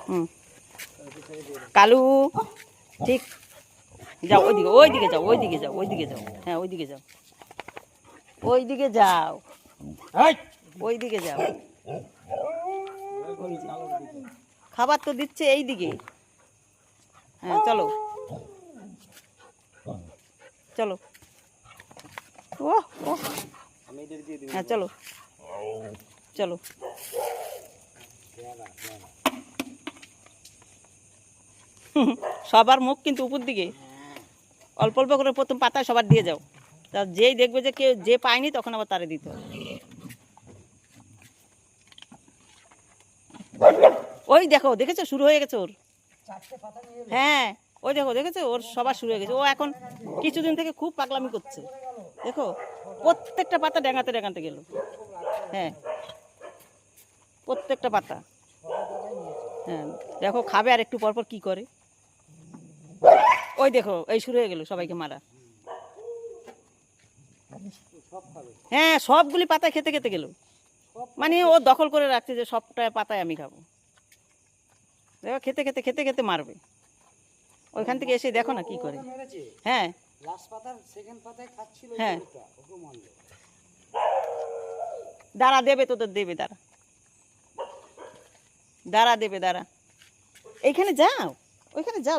হুম কালু ঠিক যাও ওইদিকে যাও ওইদিকে যাও ওইদিকে যাও হ্যাঁ ওইদিকে যাও ওইদিকে যাও ওইদিকে যাও খাবার তো দিচ্ছে এই দিকে হ্যাঁ চলো চলো ও ও হ্যাঁ চলো চলো সবার মুখ কিন্তু উপর দিকে অল্প অল্প করে প্রথম পাতায় সবার দিয়ে যাও তা যেই দেখবে যে কেউ যে পায়নি তখন আবার তারে দিতে হবে ওই দেখো দেখেছো শুরু হয়ে গেছে ওর হ্যাঁ ওই দেখো দেখেছো ওর সবার শুরু হয়ে গেছে ও এখন কিছুদিন থেকে খুব পাগলামি করছে দেখো প্রত্যেকটা পাতা ডেঙাতে ডেঙাতে গেল হ্যাঁ প্রত্যেকটা পাতা হ্যাঁ দেখো খাবে আর একটু পরপর কি করে ওই দেখো এই শুরু হয়ে গেল সবাইকে মারা হ্যাঁ সবগুলি পাতায় খেতে খেতে গেল মানে ও দখল করে রাখছে যে সবটা পাতায় আমি খাবো দেখো খেতে খেতে খেতে খেতে মারবে ওইখান থেকে এসে দেখো না কি করে হ্যাঁ হ্যাঁ দাঁড়া দেবে তোদের দেবে দাঁড়া দাঁড়া দেবে দাঁড়া এইখানে যাও ওইখানে যাও